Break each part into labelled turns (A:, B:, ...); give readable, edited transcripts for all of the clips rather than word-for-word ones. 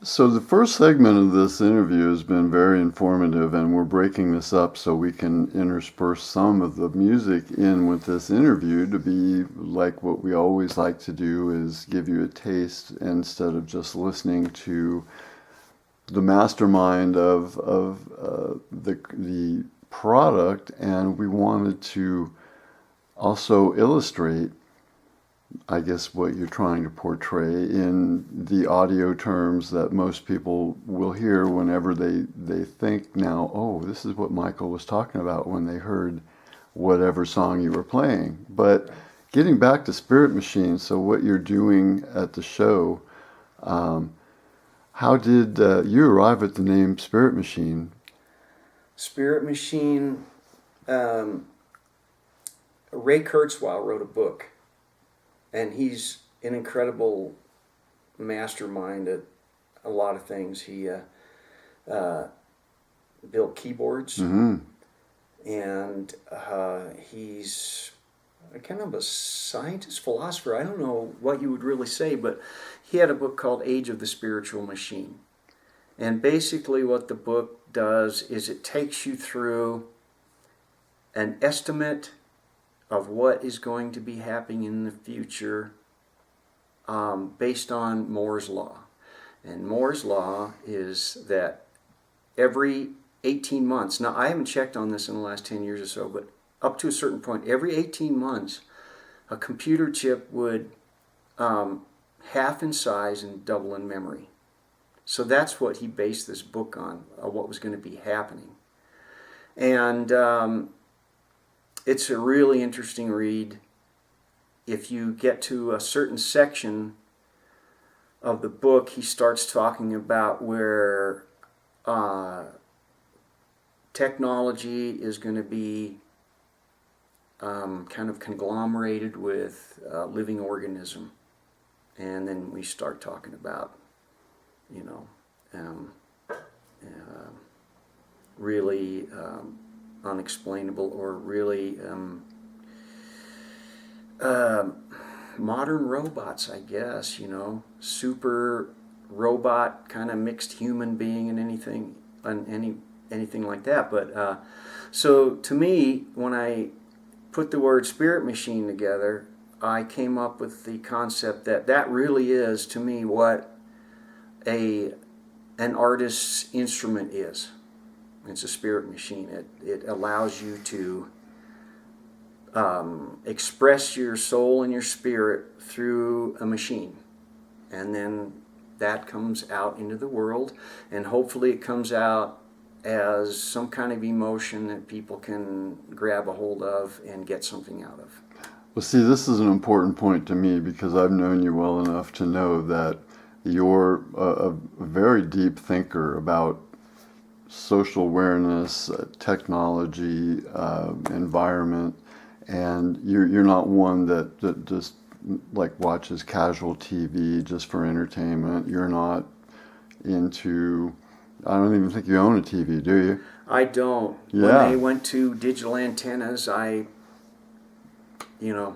A: So the first segment of this interview has been very informative, and we're breaking this up so we can intersperse some of the music in with this interview to be like what we always like to do is give you a taste instead of just listening to the mastermind of the product, and we wanted to also illustrate, I guess, what you're trying to portray in the audio terms that most people will hear whenever they think now, oh, this is what Michael was talking about when they heard whatever song you were playing. But getting back to Spirit Machine, so what you're doing at the show, um, how did you arrive at the name Spirit Machine?
B: Spirit Machine. Um, Ray Kurzweil wrote a book, and he's an incredible mastermind at a lot of things. He uh, built keyboards,
A: Mm-hmm.
B: and he's kind of a scientist, philosopher. I don't know what you would really say, but he had a book called Age of the Spiritual Machine. And basically, what the book does is it takes you through an estimate of what is going to be happening in the future based on Moore's Law. And Moore's Law is that every 18 months, now I haven't checked on this in the last 10 years or so, but up to a certain point, every 18 months, a computer chip would half in size and double in memory. So that's what he based this book on, what was going to be happening. And it's a really interesting read. If you get to a certain section of the book, he starts talking about where technology is going to be kind of conglomerated with living organism. And then we start talking about, you know, really unexplainable or really modern robots, I guess, you know, super robot kind of mixed human being and anything like that. But so to me, when I put the word spirit machine together, I came up with the concept that really is to me what an artist's instrument is. It's a spirit machine. It allows you to express your soul and your spirit through a machine. And then that comes out into the world, and hopefully it comes out as some kind of emotion that people can grab a hold of and get something out of.
A: Well, see, this is an important point to me because I've known you well enough to know that you're a very deep thinker about social awareness, technology, environment, and you're not one that just like watches casual TV just for entertainment. You're not into. I don't even think you own a TV, do you?
B: I don't. When
A: Yeah.
B: they went to digital antennas, you know,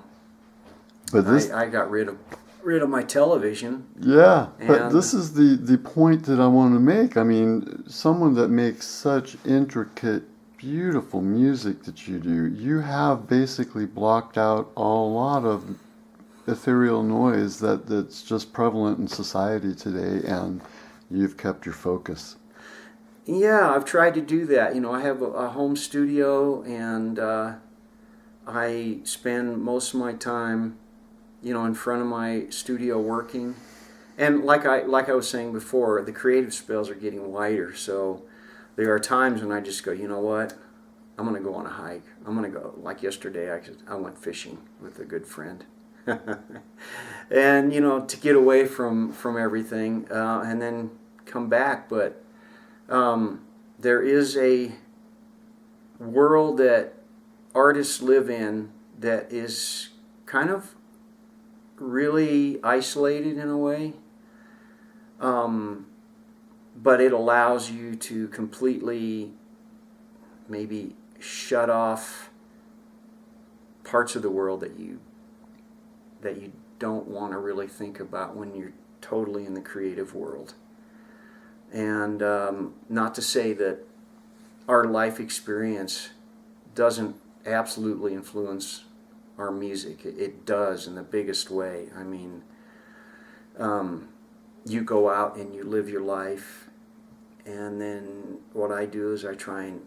A: But this,
B: I got rid of my television.
A: yeah, but
B: And
A: this is the point that I want to make. I mean, someone that makes such intricate, beautiful music that you do, you have basically blocked out a lot of ethereal noise that's just prevalent in society today, and you've kept your focus.
B: yeah, I've tried to do that. You know, I have a home studio, and I spend most of my time, you know, in front of my studio working. And like I was saying before, the creative spells are getting wider. So there are times when I just go, you know what? I'm going to go on a hike. I'm going to go. Like yesterday, I went fishing with a good friend. And, you know, to get away from everything and then come back. But there is a world that artists live in that is kind of really isolated in a way, but it allows you to completely maybe shut off parts of the world that you don't want to really think about when you're totally in the creative world. And not to say that our life experience doesn't absolutely influence our music. It does in the biggest way. I mean, you go out and you live your life, and then what I do is I try and,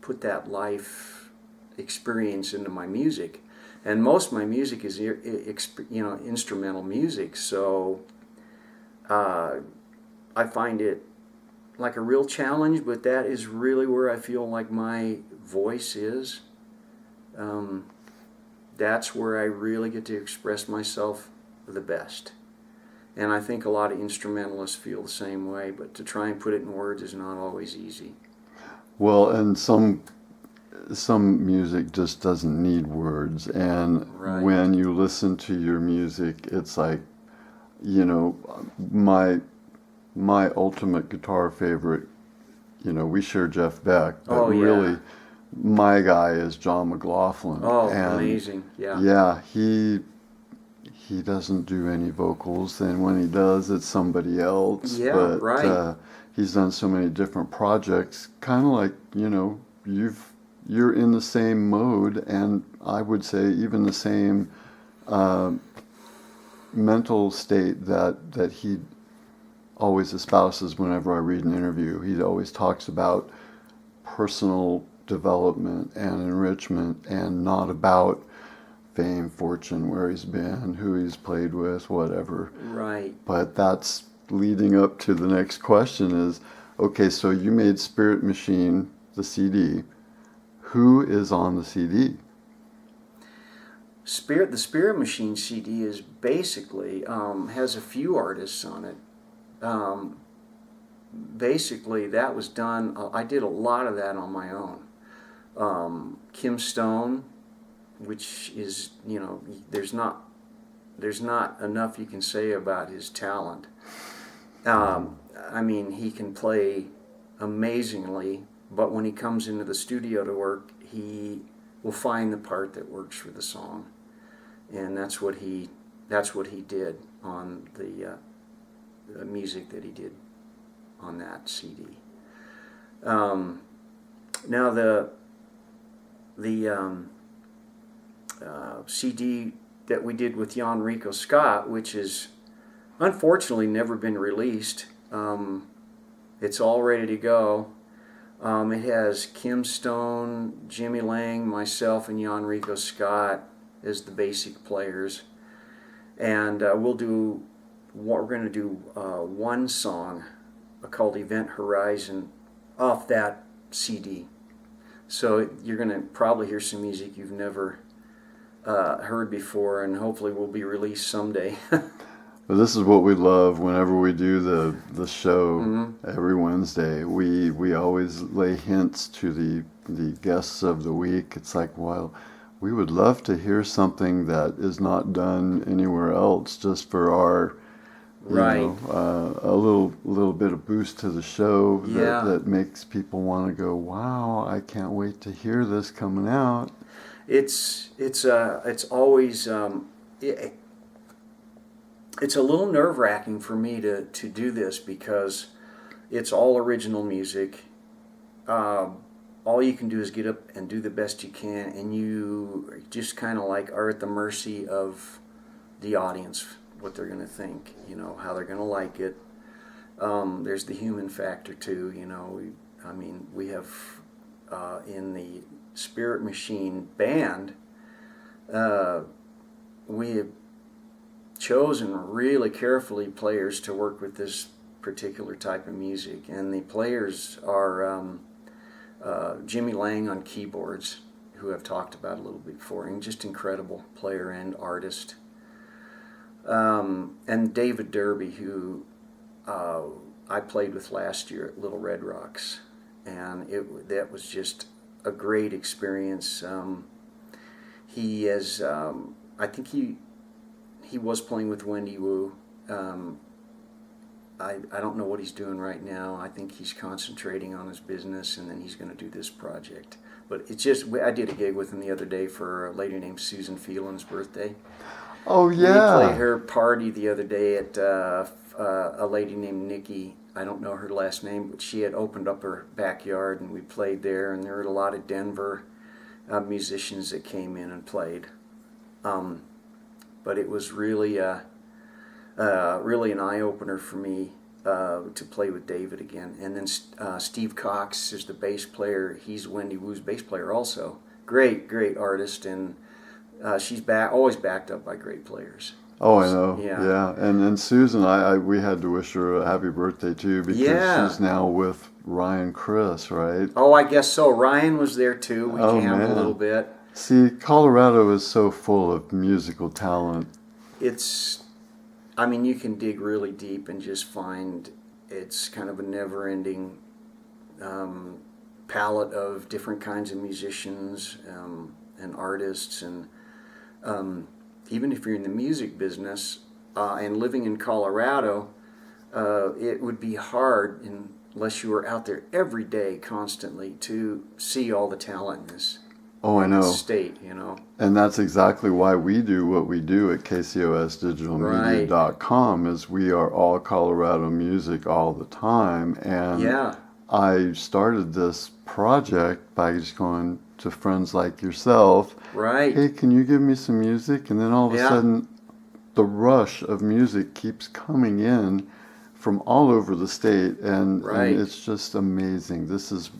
B: put that life experience into my music. And most of my music is, instrumental music, so I find it like a real challenge, but that is really where I feel like my voice is. That's where I really get to express myself the best. And I think a lot of instrumentalists feel the same way, but to try and put it in words is not always easy.
A: Well, and some music just doesn't need words, and
B: Right.
A: when you listen to your music, it's like, my ultimate guitar favorite, we share Jeff Beck, but
B: Oh, yeah.
A: really my guy is John McLaughlin.
B: Oh,
A: and
B: amazing. Yeah.
A: yeah, he doesn't do any vocals, and when he does, it's somebody else.
B: Yeah,
A: But
B: right.
A: he's done so many different projects, kind of like, you're in the same mode, and I would say even the same uh, mental state that he always espouses whenever I read an interview. He always talks about personal development and enrichment, and not about fame, fortune, where he's been, who he's played with, whatever.
B: Right.
A: But that's leading up to the next question is, okay, so you made Spirit Machine, the CD. Who is on the CD?
B: The Spirit Machine CD is basically, has a few artists on it. Basically, that was done, I did a lot of that on my own. Kim Stone, which is, there's not enough you can say about his talent. I mean, he can play amazingly, but when he comes into the studio to work, he will find the part that works for the song, and that's what he did on the music that he did on that CD. Now the CD that we did with Jan Rico Scott, which has unfortunately never been released. It's all ready to go. It has Kim Stone, Jimmy Lang, myself, and Jan Rico Scott as the basic players. And we're going to do one song called Event Horizon off that CD. So you're going to probably hear some music you've never heard before, and hopefully will be released someday.
A: Well, this is what we love whenever we do the show.
B: Mm-hmm.
A: Every Wednesday. We always lay hints to the guests of the week. It's like, well, we would love to hear something that is not done anywhere else, just for our
B: Right.
A: a little bit of boost to the show
B: Yeah.
A: that makes people want to go, wow, I can't wait to hear this coming out.
B: It's always it's a little nerve-wracking for me to do this, because it's all original music. All you can do is get up and do the best you can, and you just kind of like are at the mercy of the audience, what they're going to think, how they're going to like it. There's the human factor too, we have in the Spirit Machine band, we have chosen really carefully players to work with this particular type of music, and the players are Jimmy Lang on keyboards, who I've talked about a little bit before, and just incredible player and artist, and David Derby, who I played with last year at Little Red Rocks, and that was just a great experience. He is, I think he was playing with Wendy Wu. I don't know what he's doing right now. I think he's concentrating on his business, and then he's going to do this project. But it's just, I did a gig with him the other day for a lady named Susan Phelan's birthday.
A: Oh, yeah.
B: We played her party the other day at a lady named Nikki. I don't know her last name, but she had opened up her backyard, and we played there. And there were a lot of Denver musicians that came in and played. But it was really really an eye opener for me to play with David again. And then Steve Cox is the bass player. He's Wendy Wu's bass player also. Great artist, and she's always backed up by great players.
A: Oh, I know.
B: Yeah.
A: Yeah. And Susan, we had to wish her a happy birthday too, because she's now with Ryan Criss, right?
B: Oh, I guess so. Ryan was there too. We jammed
A: man.
B: a little bit.
A: See, Colorado is so full of musical talent.
B: I mean, you can dig really deep and just find it's kind of a never-ending palette of different kinds of musicians and artists. And even if you're in the music business and living in Colorado, it would be hard unless you were out there every day constantly to see all the talent in this state, you know.
A: And that's exactly why we do what we do at KCOSdigitalmedia.com, is we are all Colorado music all the time. And I started this project by just going to friends like yourself.
B: Right.
A: Hey, can you give me some music? And then all of a sudden, the rush of music keeps coming in from all over the state. And it's just amazing. This is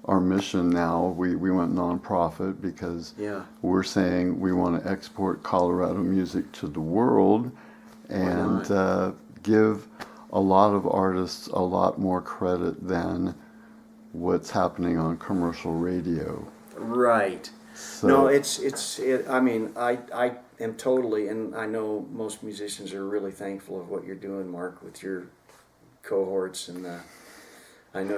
A: our mission now. We went nonprofit because we're saying we want to export Colorado music to the world and give a lot of artists a lot more credit than what's happening on commercial radio.
B: Right. So, no, I mean, I am totally, and I know most musicians are really thankful of what you're doing, Mark, with your cohorts, and I know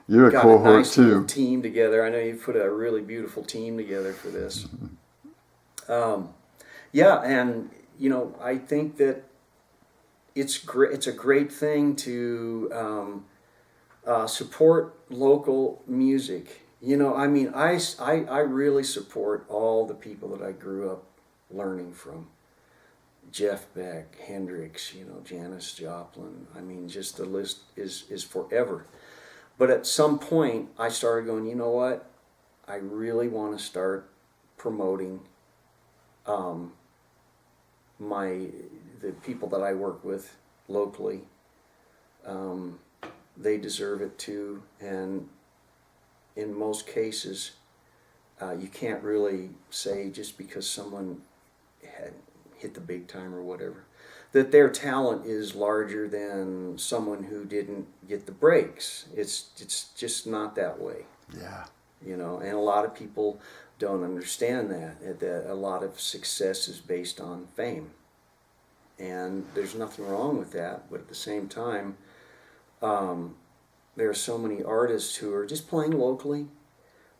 B: you're a got cohort a nice little team together. I know you've put a really beautiful team together for this. And you know, I think that it's great. It's a great thing to support local music. You know, I mean, I really support all the people that I grew up learning from. Jeff Beck, Hendrix, you know, Janis Joplin. I mean, just the list is forever. But at some point, I started going, you know what? I really want to start promoting the people that I work with locally. They deserve it too, and in most cases, you can't really say just because someone had hit the big time or whatever, that their talent is larger than someone who didn't get the breaks. It's just not that way.
A: Yeah.
B: You know, and a lot of people don't understand that a lot of success is based on fame. And there's nothing wrong with that, but at the same time, there are so many artists who are just playing locally,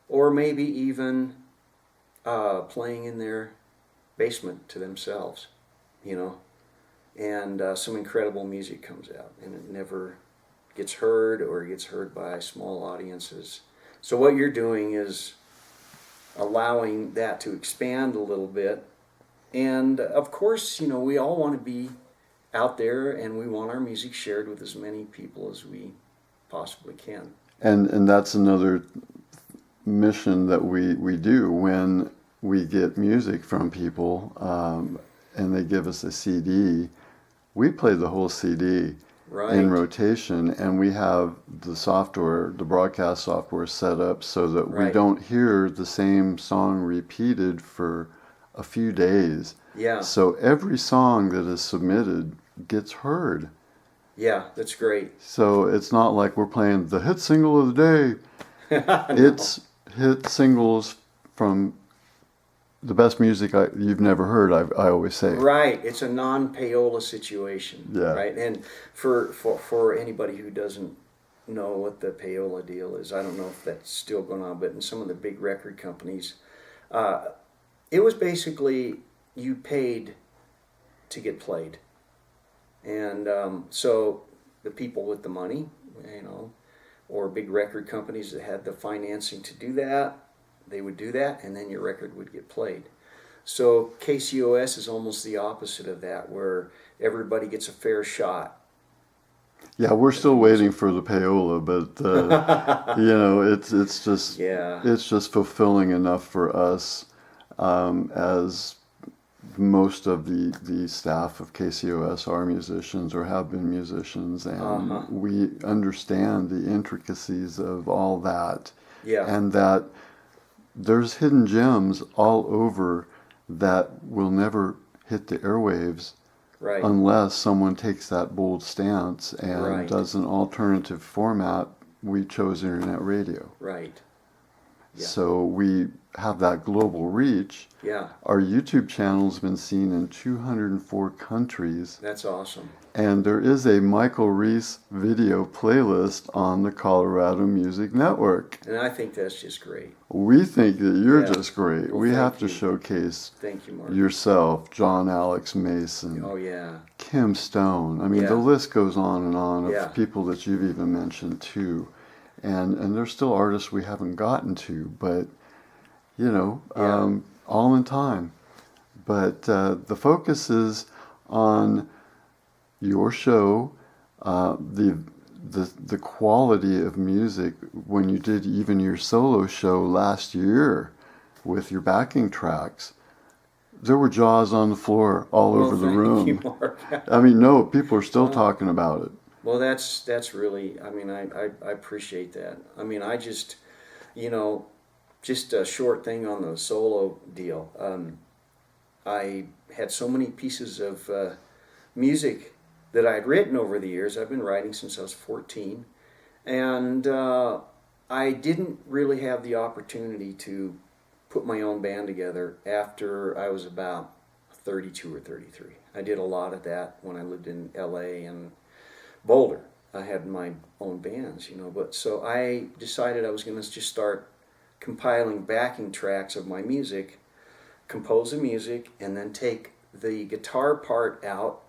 B: or maybe even playing in their basement to themselves, you know, and some incredible music comes out, and it never gets heard or gets heard by small audiences. So what you're doing is allowing that to expand a little bit, and of course, you know, we all want to be out there, and we want our music shared with as many people as we possibly can.
A: And that's another mission that we do when we get music from people, and they give us a CD. We play the whole CD in rotation, and we have the software, the broadcast software set up so that we don't hear the same song repeated for a few days.
B: Yeah.
A: So every song that is submitted gets heard.
B: Yeah, that's great.
A: So it's not like we're playing the hit single of the day. No. It's hit singles from the best music you've never heard, I always say.
B: Right. It's a non-payola situation.
A: Yeah.
B: Right. And for anybody who doesn't know what the payola deal is, I don't know if that's still going on, but in some of the big record companies, it was basically you paid to get played. And so the people with the money, you know, or big record companies that had the financing to do that, they would do that, and then your record would get played. So KCOS is almost the opposite of that, where everybody gets a fair shot
A: Yeah, we're still waiting for the payola, but
B: Yeah.
A: it's just fulfilling enough for us as most of the staff of KCOS are musicians or have been musicians, and
B: Uh-huh.
A: we understand the intricacies of all that,
B: Yeah.
A: and that there's hidden gems all over that will never hit the airwaves
B: Right.
A: unless someone takes that bold stance and
B: Right.
A: does an alternative format. We chose internet radio.
B: Right. Yeah.
A: So we have that global reach.
B: Yeah.
A: Our YouTube channel's been seen in 204 countries,
B: That's awesome.
A: and there is a Michael Reese video playlist on the Colorado Music Network.
B: And I think that's just great.
A: We think that you're
B: Yeah.
A: just great.
B: Well,
A: We have
B: thank
A: to
B: you.
A: showcase
B: Thank you, Mark.
A: yourself, John Alex Mason,
B: Oh, yeah.
A: Kim Stone. I mean,
B: Yeah.
A: the list goes on of
B: Yeah.
A: people that you've even mentioned too. And there's still artists we haven't gotten to, but
B: Yeah.
A: all in time. But the focus is on your show, the quality of music when you did even your solo show last year with your backing tracks. There were jaws on the floor all
B: Well,
A: over the
B: thank you,
A: room.
B: Mark.
A: I mean, no, people are still
B: Well,
A: talking about it.
B: well, that's really. I mean, I appreciate that. I mean, I just, you know, just a short thing on the solo deal. I had so many pieces of music that I'd written over the years. I've been writing since I was 14, and I didn't really have the opportunity to put my own band together after I was about 32 or 33. I did a lot of that when I lived in LA and Boulder. I had my own bands, but so I decided I was going to just start compiling backing tracks of my music, compose the music, and then take the guitar part out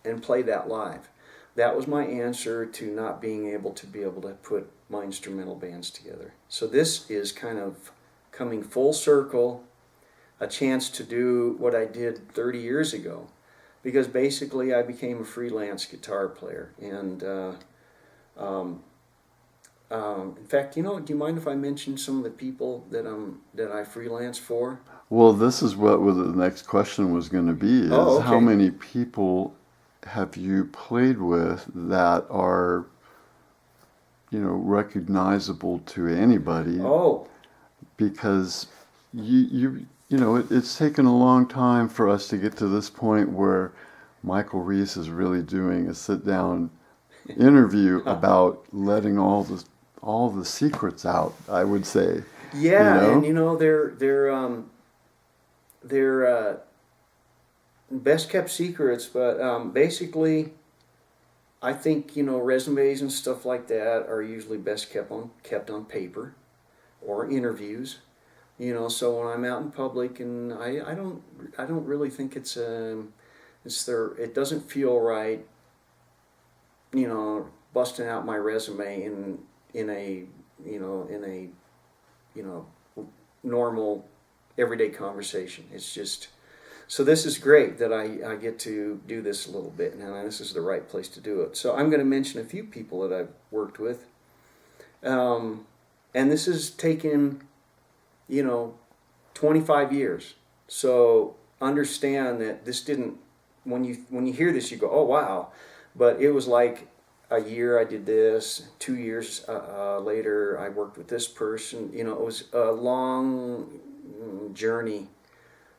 B: and play that live. That was my answer to not being able to put my instrumental bands together. So this is kind of coming full circle, a chance to do what I did 30 years ago, because basically I became a freelance guitar player. And in fact, do you mind if I mention some of the people that I freelance for?
A: Well, this is what the next question was going to be is
B: Oh,
A: how
B: okay.
A: many people have you played with that are, recognizable to anybody?
B: Oh,
A: Because it's taken a long time for us to get to this point where Michael Reese is really doing a sit-down interview about letting all the secrets out, I would say.
B: yeah, and
A: You know?
B: they're best kept secrets, but basically, I think resumes and stuff like that are usually best kept on paper or interviews. So when I'm out in public, and I don't really think it doesn't feel right, busting out my resume in a in a normal everyday conversation. It's just, so this is great that I get to do this a little bit, and this is the right place to do it. So I'm going to mention a few people that I've worked with, and this has taken 25 years. So understand that this didn't, when you hear this, you go, oh wow, but it was like a year I did this, 2 years later I worked with this person. It was a long journey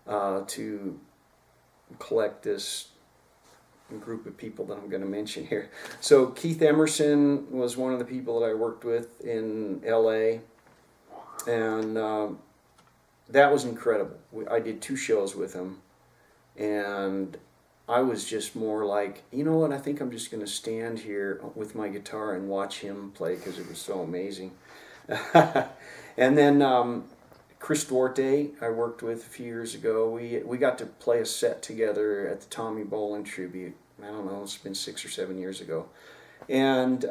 B: to collect this group of people that I'm going to mention here. So Keith Emerson was one of the people that I worked with in LA, and that was incredible. I did 2 shows with him, and I was just more like, you know what, I think I'm just going to stand here with my guitar and watch him play because it was so amazing. And then Chris Duarte, I worked with a few years ago. We got to play a set together at the Tommy Bolin tribute. I don't know, it's been 6 or 7 years ago. And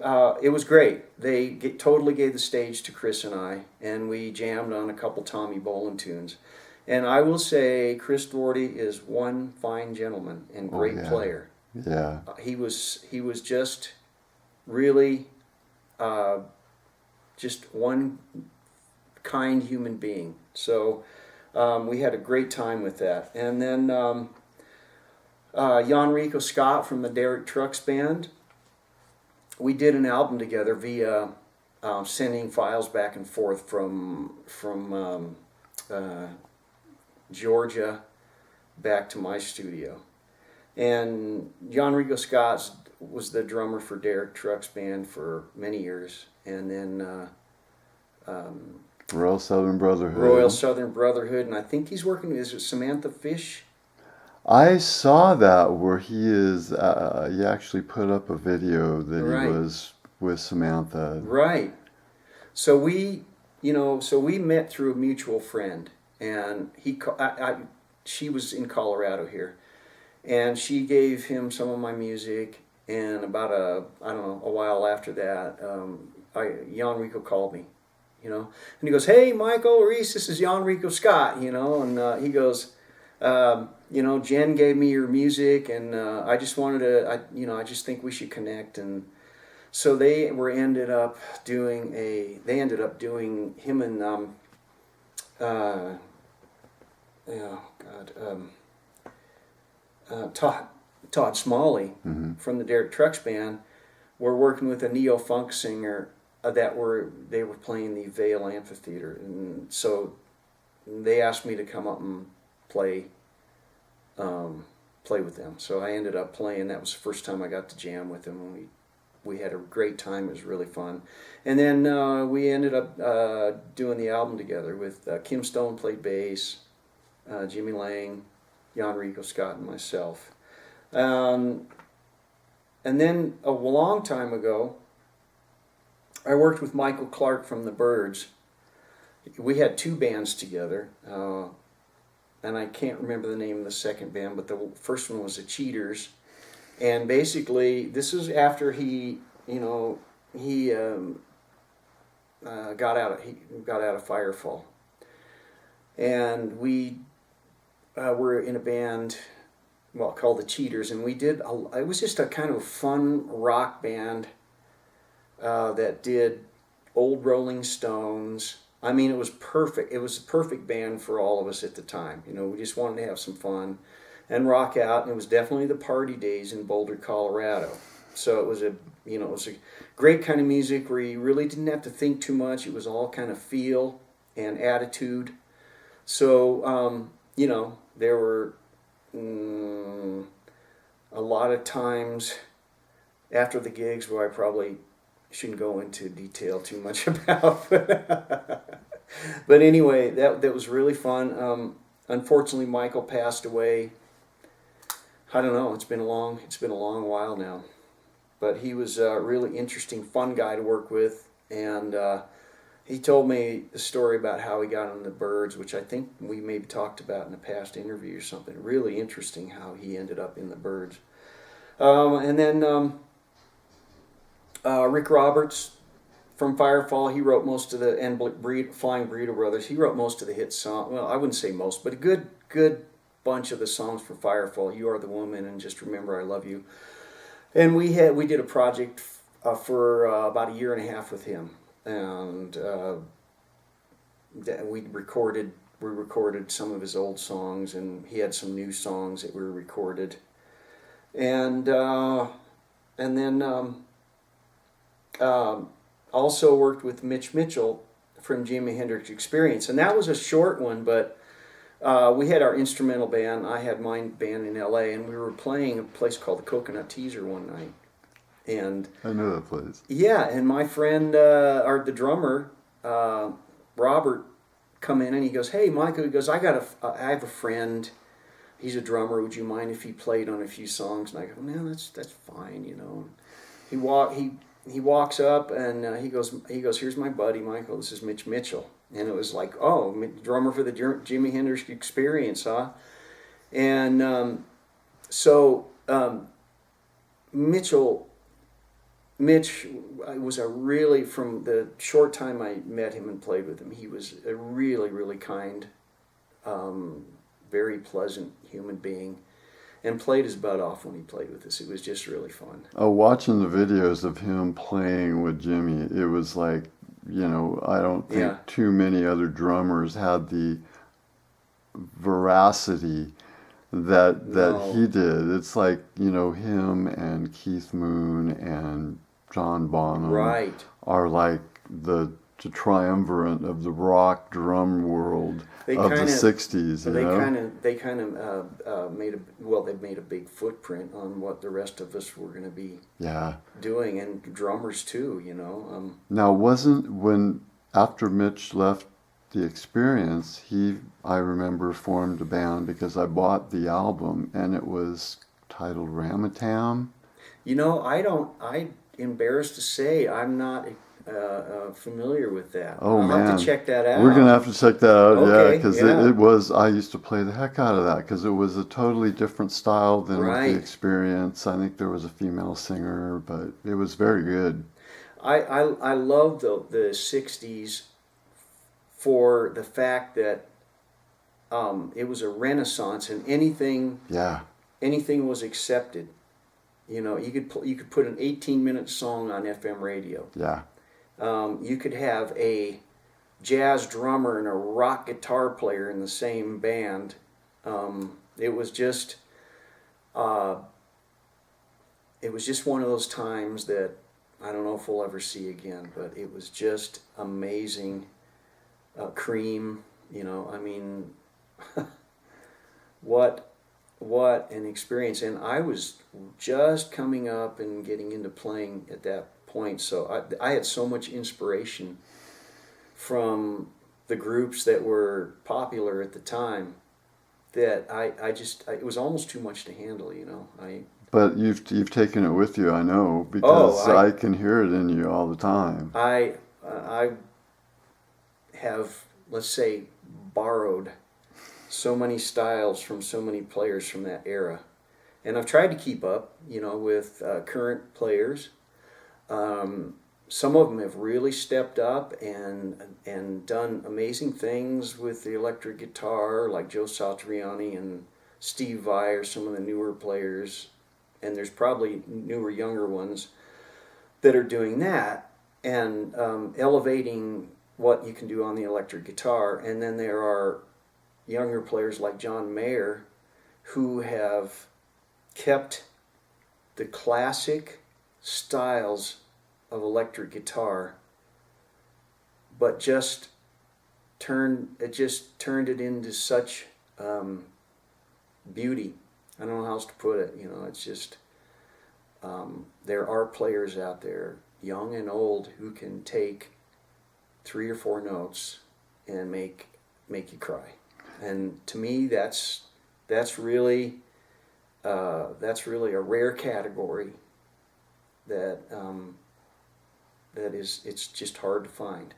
B: it was great. They totally gave the stage to Chris and I, and we jammed on a couple Tommy Bolin tunes. And I will say, Chris Duarte is one fine gentleman and great
A: yeah.
B: player.
A: Yeah.
B: He was just really just one kind human being. So we had a great time with that. And then Jan Rico Scott from the Derek Trucks Band, we did an album together via sending files back and forth from Georgia back to my studio. And Jan Rico Scott was the drummer for Derek Trucks Band for many years. And then
A: Royal Southern Brotherhood.
B: Royal Southern Brotherhood. And I think he's working, is it Samantha Fish?
A: I saw that where he is, he actually put up a video that
B: Right.
A: he was with Samantha.
B: Right. So we met through a mutual friend, and she was in Colorado here, and she gave him some of my music, and about a while after that, Jan Rico called me, and he goes, "Hey, Michael, Reese, this is Jan Rico Scott," and he goes, Jen gave me your music, and I just wanted to, I just think we should connect. And so they ended up doing him and Todd Smalley from the Derek Trucks Band were working with a neo-funk singer they were playing the Vail Amphitheater, and so they asked me to come up and play with them. So I ended up playing. That was the first time I got to jam with them, and we had a great time. It was really fun. And then we ended up doing the album together with Kim Stone played bass, Jimmy Lang, Jan Rico Scott, and myself. And then a long time ago, I worked with Michael Clark from the Byrds. We had two bands together. And I can't remember the name of the second band, but the first one was the Cheaters. And basically, this is after he got out of Firefall, and we were in a band, called the Cheaters, and it was just a kind of fun rock band that did old Rolling Stones. I mean, it was perfect. It was a perfect band for all of us at the time. We just wanted to have some fun and rock out. And it was definitely the party days in Boulder, Colorado. So it was a great kind of music where you really didn't have to think too much. It was all kind of feel and attitude. So, there were a lot of times after the gigs where I probably shouldn't go into detail too much about. But anyway, that was really fun. Unfortunately, Michael passed away. I don't know. It's been a long while now. But he was a really interesting, fun guy to work with, and he told me the story about how he got on the Byrds, which I think we maybe talked about in a past interview or something. Really interesting how he ended up in the Byrds. And then Rick Roberts from Firefall, he wrote most of the, and Flying Burrito Brothers, he wrote most of the hit songs. Well, I wouldn't say most, but a good bunch of the songs for Firefall. You Are the Woman and Just Remember I Love You. And we did a project for about a year and a half with him, and we recorded some of his old songs, and he had some new songs that were recorded, and then also worked with Mitch Mitchell from Jimi Hendrix Experience, and that was a short one, but we had our instrumental band. I had my band in L.A., and we were playing a place called the Coconut Teaser one night. And
A: I know that place.
B: Yeah, and my friend, the drummer, Robert, come in and he goes, "Hey, Michael," he goes, I have a friend. He's a drummer. Would you mind if he played on a few songs? And I go, "No, that's fine, He walks up and he goes, "Here's my buddy Michael. This is Mitch Mitchell." And it was like, "Oh, drummer for the Jimi Hendrix Experience, huh?" And Mitch was from the short time I met him and played with him, he was a really, really kind, very pleasant human being. and played his butt off when he played with us. It was just really fun.
A: Oh, watching the videos of him playing with Jimmy, it was like, I don't think
B: Yeah.
A: too many other drummers had the veracity that
B: No.
A: he did. It's like, him and Keith Moon and John Bonham
B: Right.
A: are like the triumvirate of the rock drum world
B: They
A: of the
B: kind of
A: 60s,
B: they've made a big footprint on what the rest of us were going to be
A: Yeah.
B: doing, and drummers too.
A: Now, after Mitch left the Experience, I remember, formed a band because I bought the album and it was titled Ramatam.
B: I embarrassed to say I'm not familiar with that.
A: Oh
B: I'll
A: man,
B: have to check that out.
A: we're gonna have to check that out. Yeah,
B: Okay,
A: because
B: yeah.
A: it was. I used to play the heck out of that because it was a totally different style than with
B: Right.
A: the Experience. I think there was a female singer, but it was very good.
B: I love the '60s for the fact that it was a renaissance, and
A: Yeah,
B: anything was accepted. You could put an 18-minute song on FM radio.
A: yeah,
B: You could have a jazz drummer and a rock guitar player in the same band. It was just one of those times that I don't know if we'll ever see again. But it was just amazing. Cream, I mean, what an experience. And I was just coming up and getting into playing at that point, so I had so much inspiration from the groups that were popular at the time that it was almost too much to handle.
A: but you've taken it with you, I know, because I can hear it in you all the time.
B: I have, let's say, borrowed so many styles from so many players from that era, and I've tried to keep up, with current players. Some of them have really stepped up and done amazing things with the electric guitar, like Joe Satriani and Steve Vai are some of the newer players, and there's probably newer, younger ones that are doing that and elevating what you can do on the electric guitar. And then there are younger players like John Mayer who have kept the classic styles of electric guitar, but just turned it into such beauty. I don't know how else to put it. It's just there are players out there, young and old, who can take 3 or 4 notes and make you cry. And to me, that's really a rare category that it's just hard to find.